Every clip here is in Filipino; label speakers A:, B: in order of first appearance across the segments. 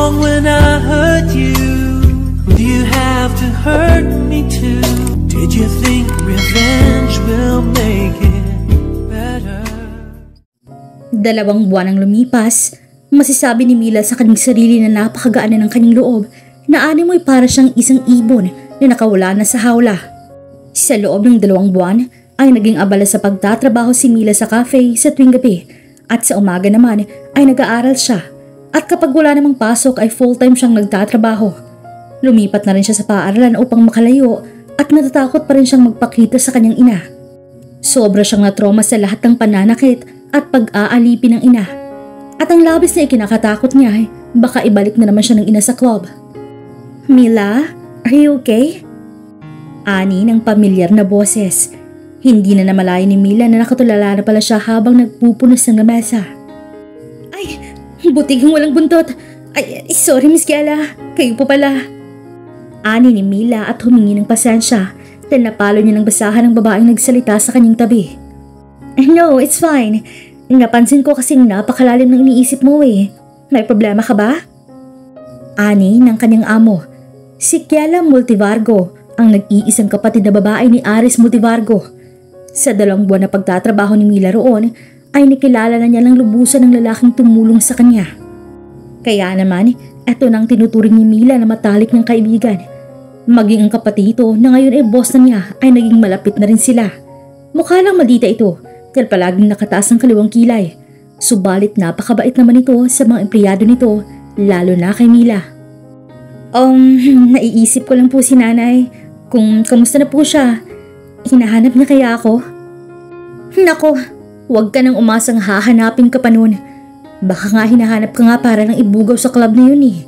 A: wrong when I hurt you? Do you have to hurt me too? Did you think revenge will make it better?
B: 2 buwan ang lumipas, masasabi ni Mila sa kanyang sarili na napakagaan na ng kanyang loob na animoy para siyang isang ibon na nakawala na sa hawla. Sa loob ng 2 buwan ay naging abala sa pagtatrabaho si Mila sa cafe sa tuwing gabi at sa umaga naman ay nag-aaral siya at kapag wala namang pasok ay full-time siyang nagtatrabaho. Lumipat na rin siya sa paaralan upang makalayo at natatakot pa rin siyang magpakita sa kanyang ina. Sobra siyang natroma sa lahat ng pananakit at pag-aalipin ng ina. At ang labis na ikinakatakot niya ay baka ibalik na naman siya ng ina sa club. Mila, are you okay? Ani ng pamilyar na boses. Hindi na namalayan ni Mila na nakatulala na pala siya habang nagpupunos ng lamesa. Ay, butigang walang buntot. Ay, sorry Miss Kiala, kayo po pala. Ani ni Mila at humingi ng pasensya dahil napalo niya ng basahan ng babaeng nagsalita sa kanyang tabi. No, it's fine. Napansin ko kasing napakalalim ng iniisip mo eh. May problema ka ba? Ani ng kanyang amo. Si Kiala Multivargo, ang nag-iisang kapatid na babae ni Aris Multivargo. Sa 2 buwan na pagtatrabaho ni Mila roon, ay nakilala na niya lang lubusan ng lalaking tumulong sa kanya. Kaya naman, eto nang tinuturing ni Mila na matalik ng kaibigan. Maging ang kapatid ito na ngayon ay boss na niya ay naging malapit na rin sila. Mukha lang maldita ito dahil palaging nakataas ang kaliwang kilay. Subalit napakabait naman ito sa mga empleyado nito, lalo na kay Mila. Naiisip ko lang po si nanay kung kamusta na po siya. Hinahanap niya kaya ako? Nako, huwag ka nang umasang hahanapin ka pa nun. Baka nga hinahanap ka nga para nang ibugaw sa club na yun eh.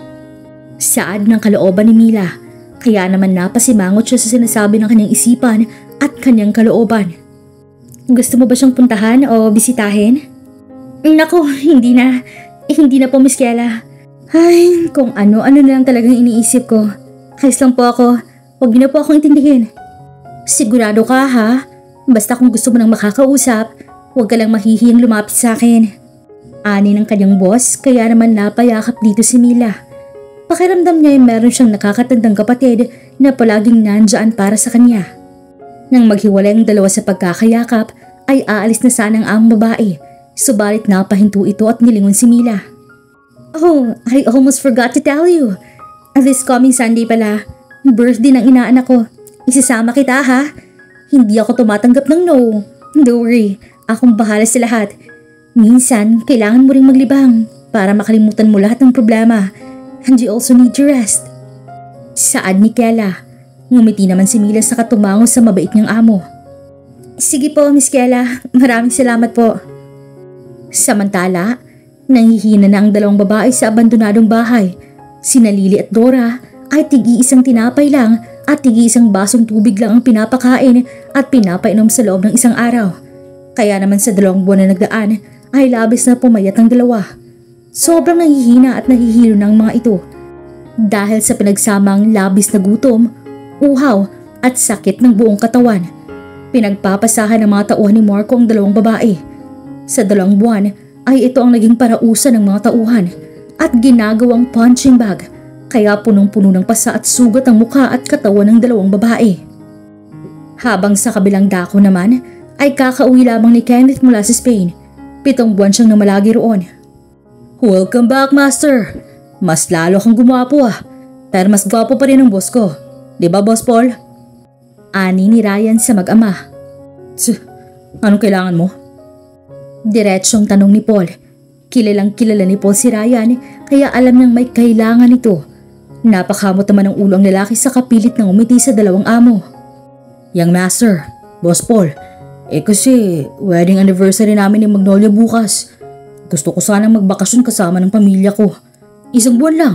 B: Saad ng kalooban ni Mila, kaya naman napasimangot siya sa sinasabi ng kanyang isipan at kanyang kalooban. Gusto mo ba siyang puntahan o bisitahin? Nako, hindi na. Hindi na po Miss Kiala. Ay, kung ano-ano na lang talagang iniisip ko. Ayos lang po ako. Huwag niyo na po akong intindihin. Sigurado ka ha? Basta kung gusto mo nang makakausap, huwag ka lang mahihiyang lumapit sa akin. Ani ng kanyang boss, kaya naman napayakap dito si Mila. Pakiramdam niya ay meron siyang nakakatandang kapatid na palaging nandyan para sa kanya. Nang maghiwalay ang dalawa sa pagkakayakap, ay aalis na sana ang babae. Subalit napahinto ito at nilingon si Mila. Oh, I almost forgot to tell you. This coming Sunday pala, birthday ng inaanak ko. Isasama kita ha? Hindi ako tumatanggap ng no. Don't worry, akong bahala sa lahat. Minsan, kailangan mo ring maglibang para makalimutan mo lahat ng problema. And you also need to rest. Saad ni Kiala. Ngumiti naman si Mila sa katumango sa mabait niyang amo. Sige po, Miss Kiala. Maraming salamat po. Samantala, nanghihina na ang 2 babae sa abandonadong bahay. Sina Lily at Dora ay tig-iisang tinapay lang at tig-iisang basong tubig lang ang pinapakain at pinapainom sa loob ng isang araw. Kaya naman sa 2 buwan na nagdaan ay labis na pumayat ang 2. Sobrang nahihina at nahihilo ng mga ito dahil sa pinagsamang labis na gutom, uhaw at sakit ng buong katawan. Pinagpapasahan ng mga tauhan ni Marco ang 2 babae. Sa 2 buwan ay ito ang naging parausan ng mga tauhan at ginagawang punching bag, kaya punong-puno ng pasa at sugat ang mukha at katawan ng 2 babae. Habang sa kabilang dako naman ay kakauwi lamang ni Kenneth mula sa Spain. 7 buwan siyang namalagi roon. Welcome back, Master. Mas lalo kang gumwapo ah. Pero mas gwapo pa rin ang boss ko. Di ba, Boss Paul? Ani ni Ryan sa mag-ama. Anong kailangan mo? Diretsyong tanong ni Paul. Kilalang kilala ni Paul si Ryan kaya alam niyang may kailangan ito. Napakamot naman ang ulo ang lalaki sa kapilit ng umiti sa 2 amo. Young Master, Boss Paul, kasi wedding anniversary namin ni Magnolia bukas. Gusto ko sanang magbakasyon kasama ng pamilya ko. 1 buwan lang.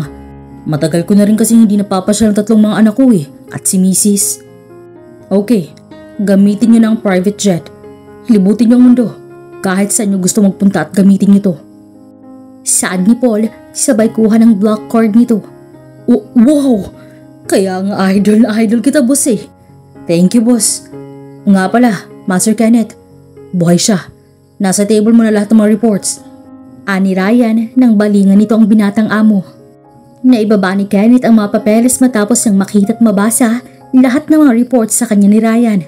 B: Matagal ko na rin kasi hindi napapasyal ng 3 mga anak ko at si Mrs. Okay, gamitin niyo ng private jet. Libutin niyo ang mundo. Kahit saan niyo gusto magpunta at gamitin niyo to. Saad ni Paul, sabay kuha ng block card nito. Wow! Kaya nga idol kita, boss eh. Thank you, boss. Nga pala, Master Kenneth. Buhay siya. Nasa table mo na lahat ng mga reports. Ani Ryan nang balingan nito ang binatang amo. Naibaba ni Kenneth ang mga papeles matapos niyang makita at mabasa lahat ng mga reports sa kanya ni Ryan.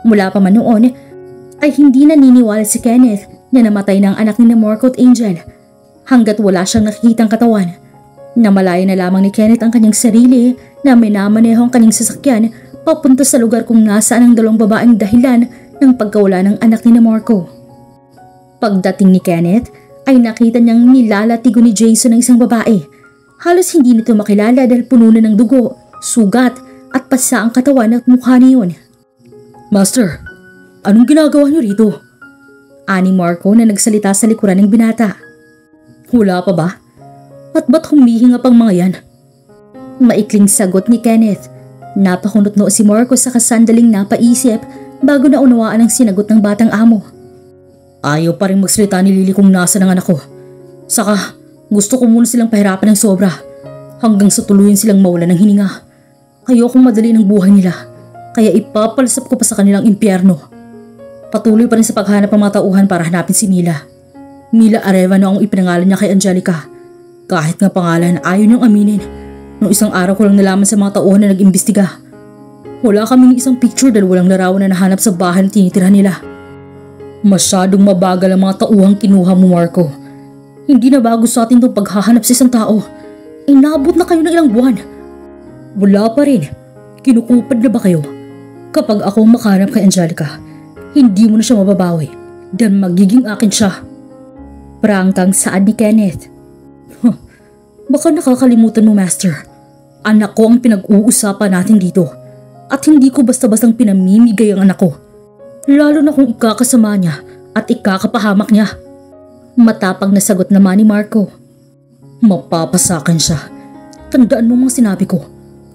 B: Mula pa man noon ay hindi naniniwala si Kenneth na namatay ng anak ni Marco at Angel hanggat wala siyang nakikitang katawan. Namalaya na lamang ni Kenneth ang kanyang sarili na minamaneho ang kanyang sasakyan papunta sa lugar kung nasaan ang dalawang babaeng dahilan ng pagkawala ng anak ni Marco. Pagdating ni Kenneth ay nakita niyang nilalatigo ni Jason ng isang babae. Halos hindi nito makilala dahil puno na ng dugo, sugat at pasa ang katawan at mukha niyon.
C: Master, anong ginagawa niyo rito?
B: Ani Marco na nagsalita sa likuran ng binata.
C: Wala pa ba? At ba't humihinga pang mga yan?
B: Maikling sagot ni Kenneth. Napakunot-no si Marco sa kasandaling napaisip bago naunawaan ang sinagot ng batang amo.
C: Ayaw pa rin magsalita ni Lily kung nasa ng anak ko. Saka gusto ko muna silang pahirapan ng sobra hanggang sa tuluyan silang mawalan ng hininga. Ayokong madali ng buhay nila kaya ipapalasap ko pa sa kanilang impyerno. Patuloy pa rin sa paghanap ng mga tauhan para hanapin si Mila. Mila Arevalo ang ipinangalan niya kay Angelica. Kahit nga pangalan ayaw niyang aminin. Noong isang araw ko lang nalaman sa mga tauhan na nag-imbestiga. Wala kaming isang picture dahil walang larawan na nahanap sa bahay na tinitirahan nila. Masyadong mabagal ang mga tauhang kinuha mo, Marco. Hindi na bago sa atin itong paghahanap sa isang tao. Inabot na kayo ng ilang buwan. Wala pa rin. Kinukupad na ba kayo? Kapag ako makahanap kay Angelica, hindi mo na siya mababawi dahil magiging akin siya.
B: Prangkang saad ni Kenneth.
C: Baka nakakalimutan mo, Master. Anak ko ang pinag-uusapan natin dito at hindi ko basta-bastang pinamimigay ang anak ko. Lalo na kung ikakasama niya at ikakapahamak niya.
B: Matapang na sagot naman ni Marco.
C: Mapapasakin siya. Tandaan mo mga sinabi ko.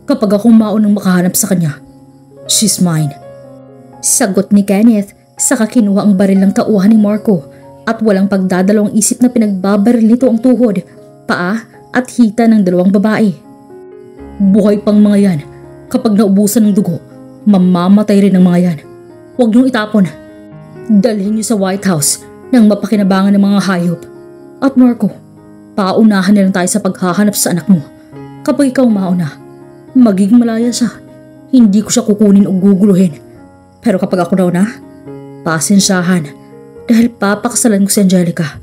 C: Kapag akong maunang makahanap sa kanya, she's mine.
B: Sagot ni Kenneth saka kinuha ang baril ng tauhan ni Marco at walang pagdadalawang isip na pinagbabaril nito ang tuhod, paa at hita ng dalawang babae.
C: Buhay pang mga yan. Kapag naubusan ng dugo, mamamatay rin ang mga yan. Huwag niyong itapon. Dalhin niyo sa White House nang mapakinabangan ng mga hayop. At Marco, paunahan na lang tayo sa paghahanap sa anak mo. Kapag ikaw mauna, magiging malaya siya. Hindi ko siya kukunin o guguluhin. Pero kapag ako daw na, pasensyahan dahil papakasalan ko si Angelica.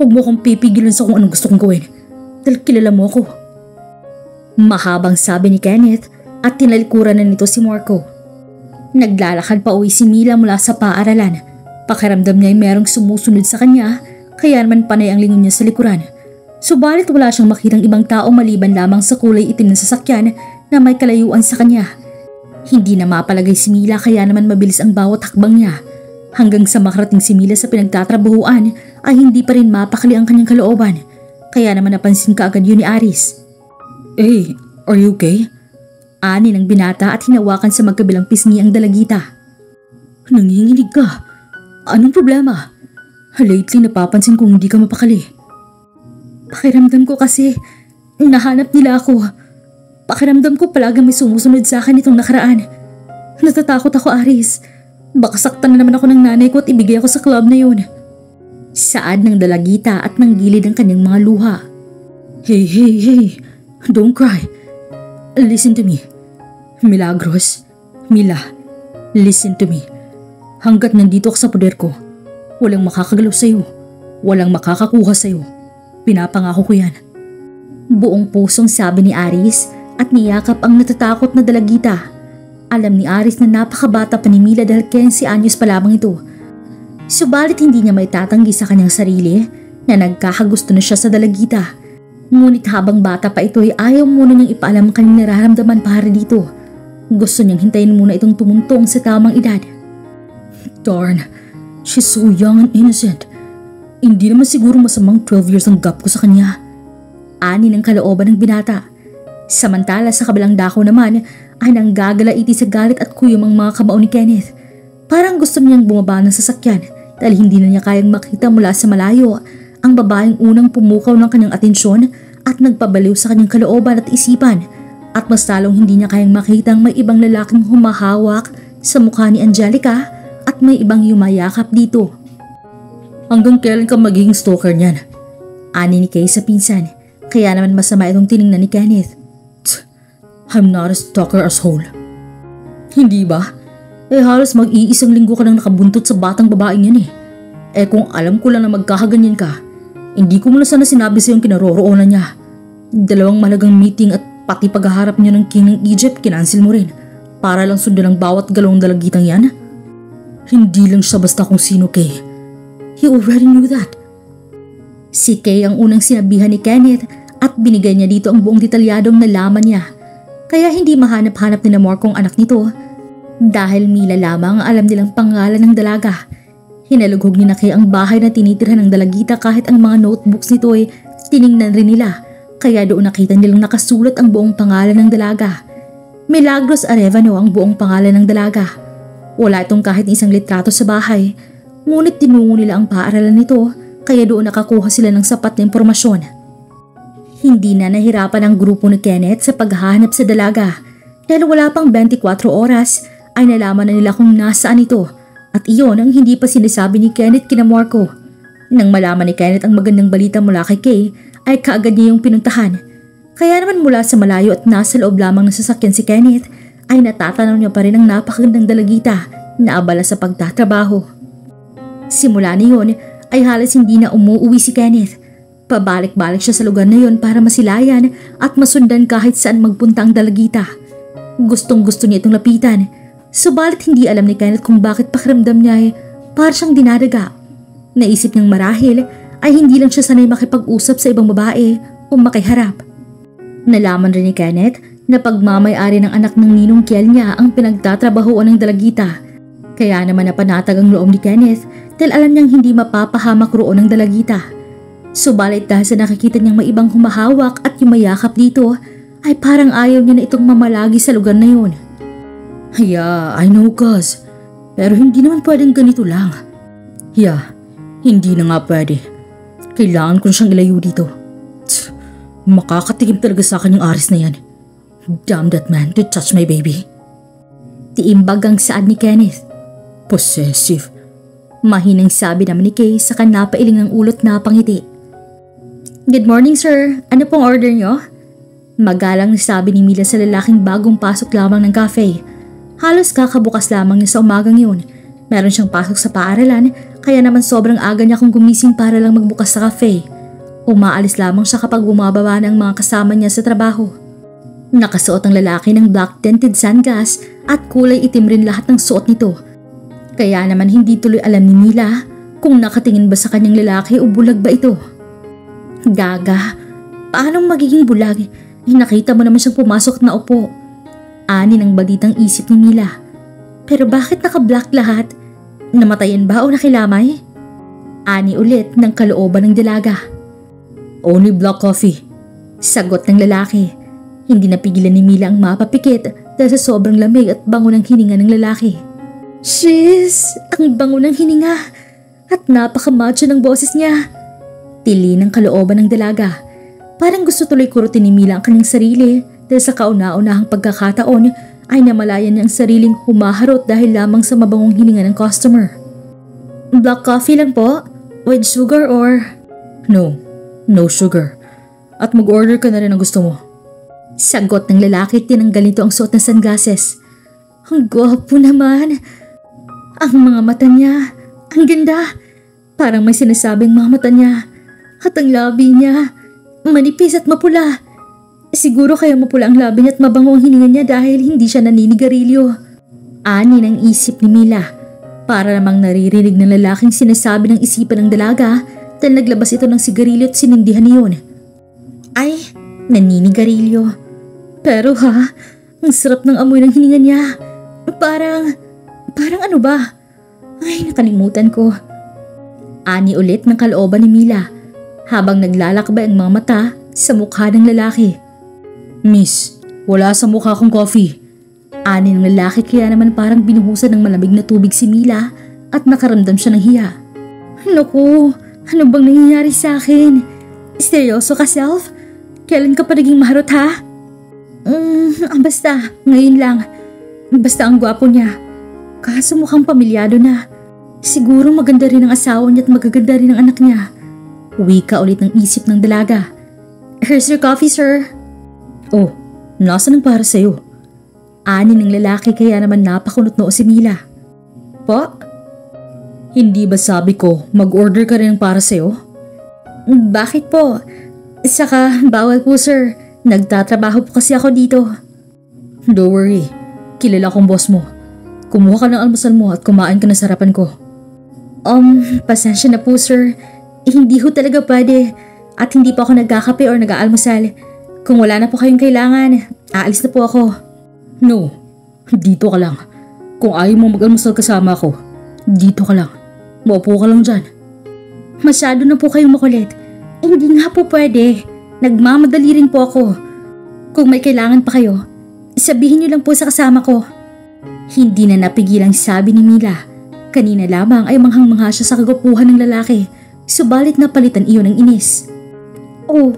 C: Huwag mo akong pipigilan sa kung anong gusto kong gawin dahil kilala mo ako.
B: Mahabang sabi ni Kenneth at tinalikuran na nito si Marco. Naglalakad pa uwi si Mila mula sa paaralan. Pakiramdam niya ay merong sumusunod sa kanya kaya naman panay ang lingon niya sa likuran. Subalit wala siyang makitang ibang tao maliban lamang sa kulay itim na sasakyan na may kalayuan sa kanya. Hindi na mapalagay si Mila kaya naman mabilis ang bawat hakbang niya. Hanggang sa makarating si Mila sa pinagtatrabahuan ay hindi pa rin mapakali ang kanyang kalooban. Kaya naman napansin kaagad yun ni Aris.
C: Hey, are you okay?
B: Ani ng binata at hinawakan sa magkabilang pisngi ang dalagita.
C: Nanginginig ka. Anong problema? Lately napapansin kong hindi ka mapakali.
B: Pakiramdam ko kasi nahanap nila ako. Pakiramdam ko palagang may sumusunod sa akin itong nakaraan. Natatakot ako, Aris. Baka saktan na naman ako ng nanay ko at ibigay ako sa club na yun. Saad ng dalagita at nanggilid ang kanyang mga luha.
C: Hey, don't cry. Listen to me. Milagros, Mila, listen to me. Hanggat nandito ako sa poder ko, walang makakagalaw sa'yo, walang makakakuha sa'yo. Pinapangako ko yan.
B: Buong pusong sabi ni Aris at niyakap ang natatakot na dalagita. Alam ni Aris na napakabata pa ni Mila dahil 15 anyos pa lamang ito. Subalit hindi niya may tatanggi sa kanyang sarili na nagkakagusto na siya sa dalagita. Ngunit habang bata pa ito ay ayaw muna niyang ipaalam ang kanyang nararamdaman para dito. Gusto niyang hintayin muna itong tumuntong sa tamang edad.
C: Darn, she's so young and innocent. Hindi naman siguro masamang 12 years ang gap ko sa kanya.
B: Ani ng kalooban ng binata. Samantala sa kabilang dako naman ay nanggagalaiti sa galit at kuyom ang mga kamao ni Kenneth. Parang gusto niyang bumaba ng sasakyan dahil hindi na niya kayang makita mula sa malayo ang babaeng unang pumukaw ng kanyang atensyon at nagpabaliw sa kanyang kalooban at isipan. At mas lalong hindi niya kayang makitang may ibang lalaking humahawak sa mukha ni Angelica at may ibang yumayakap dito.
C: Hanggang kailan ka magiging stalker niyan?
B: Ani ni Kay sa pinsan. Kaya naman masama itong tiningnan ni Kenneth.
C: I'm not a stalker asshole. Hindi ba? Halos mag-iisang linggo ka nang nakabuntot sa batang babaeng yan eh. Kung alam ko lang na magkakaganyan ka, hindi ko muna sana sinabi sa yung kinaroroonan niya. 2 mahalagang meeting at pati paghaharap niya ng King ng Egypt, kinansil mo rin. Para lang sundan ang bawat galawang dalagitang yan. Hindi lang siya basta kung sino, Kay. He already knew that.
B: Si Kay ang unang sinabihan ni Kenneth at binigay niya dito ang buong detalyadong nalaman niya. Kaya hindi mahanap-hanap ni Namor kung anak nito. Dahil Mila lamang ang alam nilang pangalan ng dalaga. Hinalughog ni Kay ang bahay na tinitirhan ng dalagita kahit ang mga notebooks nito ay tiningnan rin nila. Kaya doon nakita nilang nakasulat ang buong pangalan ng dalaga. Milagros Arevalo ang buong pangalan ng dalaga. Wala itong kahit isang litrato sa bahay. Ngunit tinungo nila ang paaralan nito kaya doon nakakuha sila ng sapat na impormasyon. Hindi na nahirapan ang grupo ni Kenneth sa paghahanap sa dalaga. Dahil wala pang 24 oras ay nalaman na nila kung nasaan ito. At iyon ang hindi pa sinasabi ni Kenneth kina Marco. Nang malaman ni Kenneth ang magandang balita mula kay Kay ay kaagad niya yung pinuntahan. Kaya naman mula sa malayo at nasa loob lamang ng sasakyan si Kenneth ay natatanaw niya pa rin ang napakagandang dalagita na abala sa pagtatrabaho. Simula niyon ay halos hindi na umuwi si Kenneth. Pabalik-balik siya sa lugar na yon para masilayan at masundan kahit saan magpunta ang dalagita. Gustong-gusto niya itong lapitan, subalit hindi alam ni Kenneth kung bakit pakiramdam niya ay para siyang dinadaga. Naisip niyang marahil ay hindi lang siya sanay makipag-usap sa ibang babae o makiharap. Nalaman rin ni Kenneth na pagmamay-ari ng anak ng ninong Kiel niya ang pinagtatrabahoan ng dalagita. Kaya naman napanatag ang loob ni Kenneth dahil alam niyang hindi mapapahamak roon ng dalagita. Subalit dahil sa nakikita niyang may ibang humahawak at yumayakap dito, ay parang ayaw niya na itong mamalagi sa lugar na yun.
C: Yeah, I know cuz. Pero hindi naman pwedeng ganito lang. Yeah, hindi na nga pwede. Kailangan ko na siyang ilayo dito. Makakatikim talaga sa akin yung aris na yan. Damn that man to touch my baby.
B: Tiimbag ang saad ni Kenneth.
C: Possessive.
B: Mahinang sabi naman ni Kay sa kanapailing ng ulot na pangiti. Good morning sir, ano pong order nyo? Magalang sabi ni Mila sa lalaking bagong pasok lamang ng cafe. Halos kakabukas lamang niya sa umagang yun. Meron siyang pasok sa paaralan kaya naman sobrang aga niya kung gumising para lang magbukas sa cafe. Umaalis lamang siya kapag bumababa ng mga kasama niya sa trabaho. Nakasuot ang lalaki ng black tinted sunglass at kulay itim rin lahat ng suot nito. Kaya naman hindi tuloy alam ni Mila kung nakatingin ba sa kanyang lalaki o bulag ba ito. Gaga, paanong magiging bulag? Nakita mo naman siyang pumasok na upo. Ani ng balitang isip ni Mila. Pero bakit naka-black lahat? Namatayan ba o nakilamay? Ani ulit ng kalooban ng dalaga.
C: Only black coffee.
B: Sagot ng lalaki. Hindi napigilan ni Mila ang mapapikit dahil sa sobrang lamig at bango ng hininga ng lalaki. Shiz! Ang bango ng hininga at napakamacho ng boses niya. Tili ng kalooban ng dalaga. Parang gusto tuloy kurutin ni Mila ang kanyang sarili dahil sa kauna-unahang pagkakataon ay namalayan niya ang sariling humaharot dahil lamang sa mabangong hininga ng customer. Black coffee lang po? With sugar or…
C: No sugar. At mag-order ka na rin ang gusto mo.
B: Sagot ng lalaki at tinanggal nito ang suot ng sunglasses. Ang gwapo naman. Ang mga mata niya, ang ganda. Parang may sinasabing mga mata niya. At ang labi niya, manipis at mapula. Siguro kaya mapula ang labi niya at mabango ang hininga niya dahil hindi siya naninigarilyo. Ani ng isip ni Mila. Para namang naririnig ng lalaking sinasabi ng isipan ng dalaga dahil naglabas ito ng sigarilyo at sinindihan niyon. Ay, naninigarilyo. Pero ha, ang sarap ng amoy ng hininga niya. Parang ano ba? Ay, nakalimutan ko. Ani ulit ng kalooban ni Mila habang naglalakbay ang mga mata sa mukha ng lalaki.
C: Miss, wala sa mukha kong coffee.
B: Ani ng lalaki kaya naman parang binuhusan ng malamig na tubig si Mila at nakaramdam siya ng hiya. Naku, ano bang nangyayari sa akin? Seryoso ka, Self? Kailan ka pa naging maharot ha? Basta, ngayon lang. Basta ang gwapo niya. Kaso mukhang pamilyado na. Siguro maganda rin ang asawa niya at magaganda rin ang anak niya. Wika ulit ng isip ng dalaga. Here's your coffee, sir.
C: Oh, nasaan ang para sa'yo?
B: Ani ng lalaki kaya naman napakunot noo si Mila.
C: Pa? Hindi ba sabi ko mag-order ka rin ng para sa'yo?
B: Bakit po? Saka bawal po, sir. Nagtatrabaho po kasi ako dito.
C: Don't worry, kilala kong boss mo. Kumuha ka ng almusal mo at kumain ka na sa harapan ko.
B: Pasensya na po, sir. Hindi ho talaga pwede. At hindi pa ako nagkakape or nag-aalmusal. Kung wala na po kayong kailangan, aalis na po ako.
C: No, dito ka lang. Kung ayaw mo mag-almusal kasama ako, dito ka lang. Maupo ka lang dyan.
B: Masyado na po kayong makulit. Hindi nga po pwede. Nagmamadali rin po ako. Kung may kailangan pa kayo, sabihin niyo lang po sa kasama ko. Hindi na napigilang sabi ni Mila. Kanina lamang ay manghang-mangha siya sa kagwapuhan ng lalaki. Subalit napalitan iyon ng inis. Oh,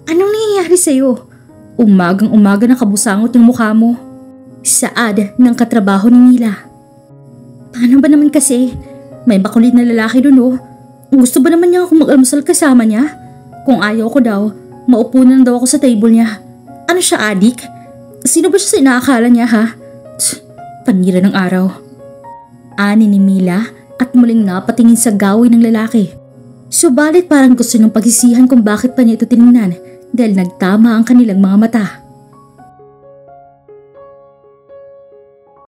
B: anong nangyayari sa'yo? Umagang-umaga na kabusangot yung mukha mo. Saad ng katrabaho ni Mila. Paano ba naman kasi? May makulit na lalaki dun oh. Gusto ba naman niya akong mag-almusal kasama niya? Kung ayaw ko daw, maupo na lang daw ako sa table niya. Ano siya, adik? Sino ba siya sa inaakala niya ha? Panira ng araw. Ani ni Mila at muling napatingin sa gawin ng lalaki. Subalit parang gusto niyang pagsisihan kung bakit pa niya ito tiningnan dahil nagtama ang kanilang mga mata.